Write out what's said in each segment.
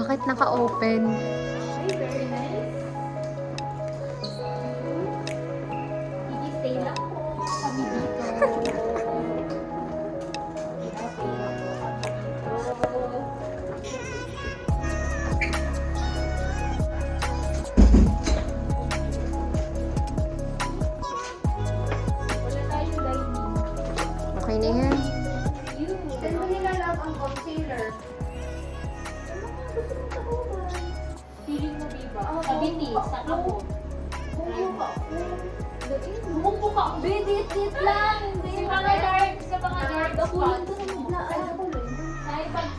Bakit naka-open? Ay, very nice. Stay lang po kami dito. Wala tayong dining. Okay na yan. Saan mo nilalap ang concealer? Feeling mo, diba? Sa bitis, sa kapon. Bumuko ka. Bidit lang. Sa mga dark spots. Ay, pag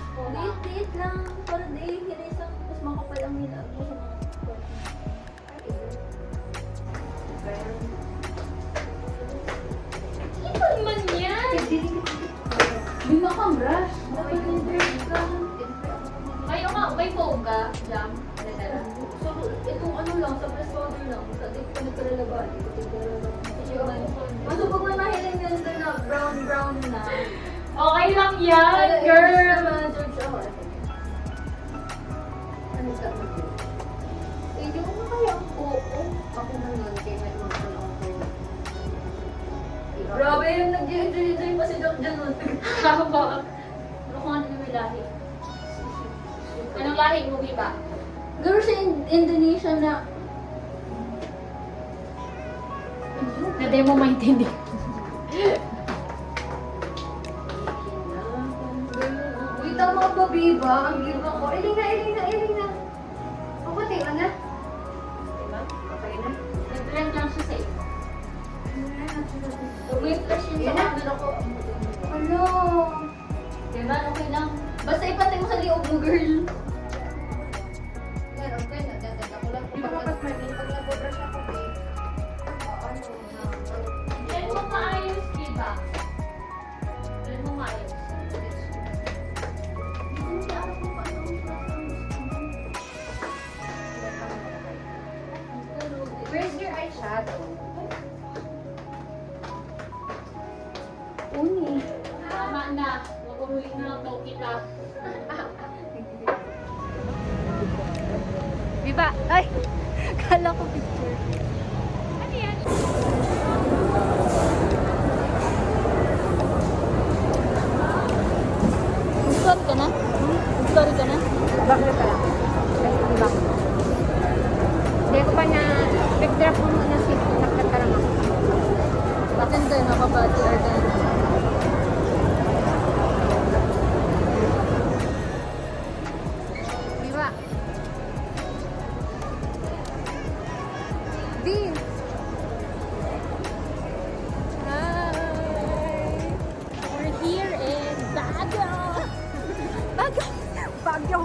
bidit lang. Para di hinisang mas makapal ang nilag mo sa mga spots. Ito naman yan. Bima kang brush. Dapat yung brush ka. Ay, may foam ka, Jam. So, itong ano lang, sa press powder lang. Sa di ko nagkaralaban. Maso pag may mahiling ganda na, brown na. Okay lang yan, girl! Ano ka mo? Hindi ko na kaya ang oo. Ako na nun, kaya may magtanong ko. Grabe yung nag-enjoy pa si Doc dyan nun. Tama. Ano kung ano yung may lahi? Anong lahi mo, Biba? Girl, sa Indonesia na. Na di mo maintindihan. Uy, tama ba, Biba? Ang Biba ko. Iling na. Ako, tingnan na. Okay na. Nag-blend lang siya sa iyo. May flash yun sa camera ko. Ano? Diba, okay lang. Basta ipatay mo sa liog mo, girl. Yan, okay na. Dada ko lang. Di ba kapag manin, pag nag-brush ako, Blend mo maayos, Biba. Blend mo maayos. Where's your eyeshadow? Tama na. Maguruhin na lang daw kita. Biba! Ay! Kala ko picture. Ano yan? Sorry ka na? Sorry ka na? Bakit ka lang? Diba? Hindi ko pa na pick-drop mo muna si nakatarang ako. Bakit tayo nakabati or tayo? Diba? Din! Hi! We're here in Baguio! Bagyo!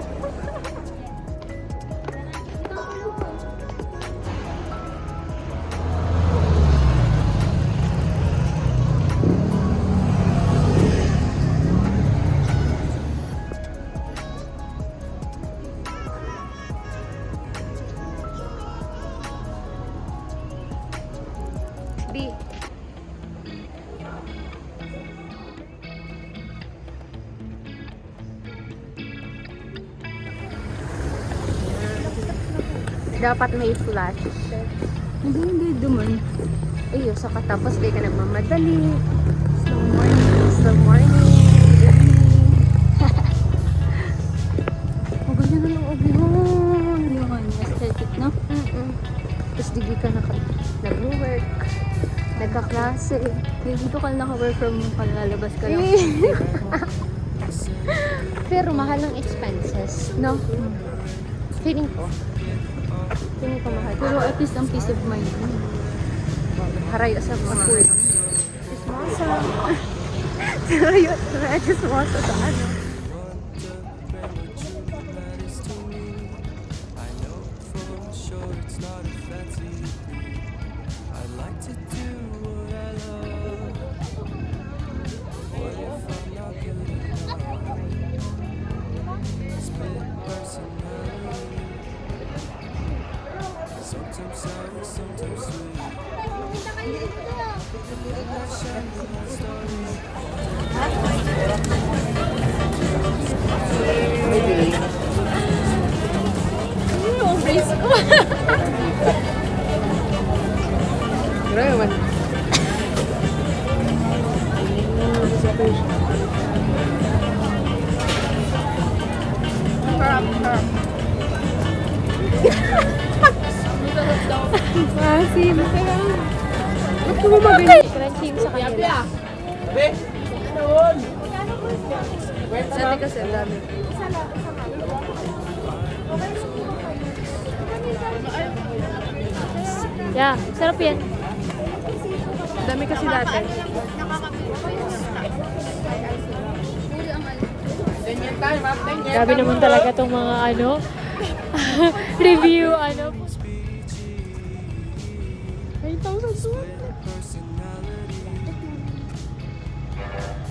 B. Dapat may flash. Hindi duman. Ay, sa katapos di ka nagmamadali. Slow morning. Maganda na lang obi-hon. Yung ano, aesthetic, no? Tapos di ka nag-work. Nagkaklase. Dito ka naka-work from home ka, lalabas ka lang. Pero mahal ang expenses, no? Feeling ko mahal. Pero at least ang peace of mind. Haray sa mga chismosa. Haray chismosa sa ano. Masim. Ba't ko mabili? Crunchy sa kanila. Sabi kasi ang dami. Yeah, sarap yan. Dami kasi dati. Grabe naman talaga tong mga ano review ano. 9,000.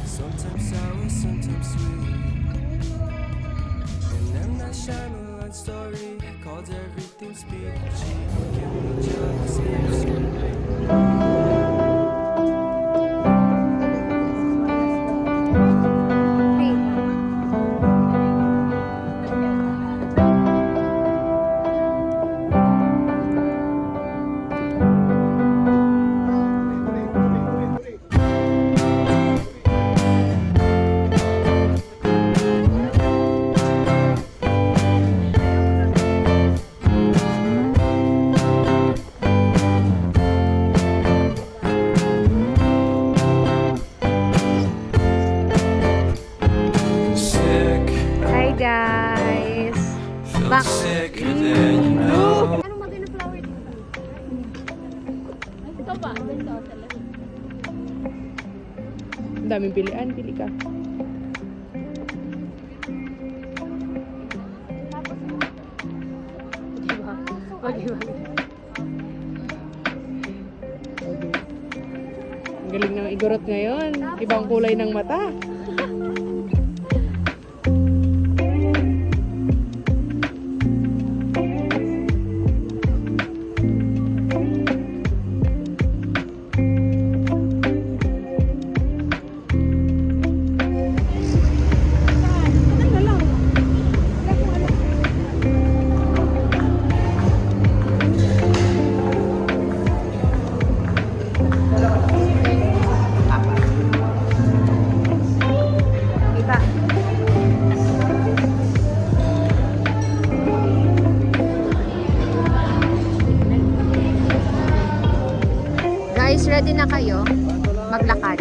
Sometimes sour, sometimes sweet. And then that Shyamalan story called everything speechy. Give me just sick, Hi guys. feel Back. sicker than you know. Anong maganda flower dito? Ito pa, ganito talaga. Ang daming pilian, pili ka. Diba? O, diba? Ang galing ng igorot ngayon. Ibang kulay ng mata. Kita. Guys, ready na kayo? Maglakad.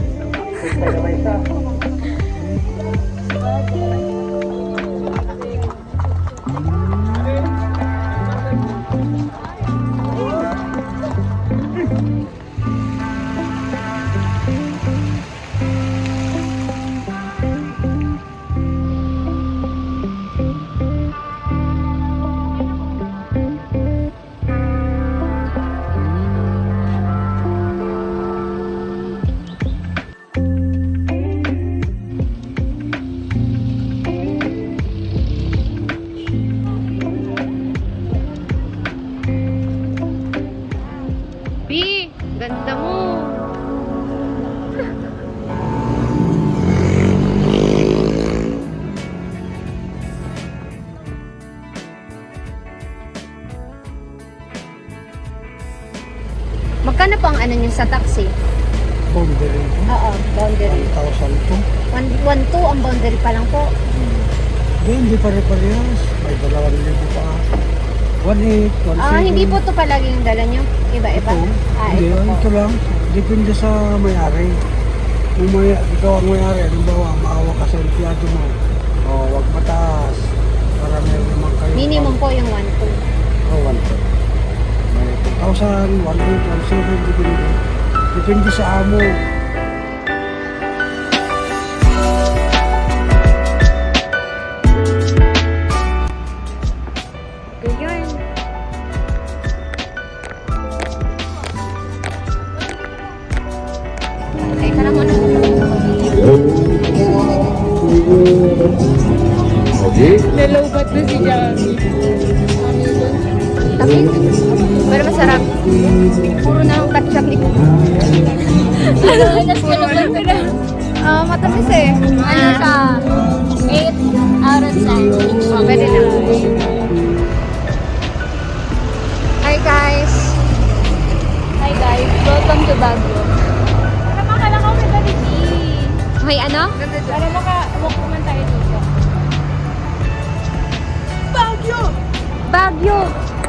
B, ganda mo. Magkano po ang ano niyo sa taxi? Boundary. Oo, boundary. 1,002. 1,2 ang boundary pa lang po. Hindi pare-parehas. May 2,000 pa. 1,800, 1,700. Ah, hindi po ito palagi yung dala niyo? Iba-iba? Ito. Ah, Hindi, ito po. ito lang. Depende sa may-ari. Kung ikaw ang may-ari, halimbawa, maawa ka sa empleyado mo. O, wag mataas. Para meron naman kayo. Minimum po yung 1,2. O, 1,200. May 2,000, 1,800, 1,700, depende. Depende sa amo. Ganyan. Okay, ka na muna. Nalobat na si Jackie. Tapos, pero masarap. Puro na ang ketchup ni matamis eh. Ano siya? 8 out of 10. Oh, pwede na. Hi guys. Hi guys. Welcome to Baguio. Para makalakaw may baliti. May ano? Para maka-walk naman tayo dito. Baguio.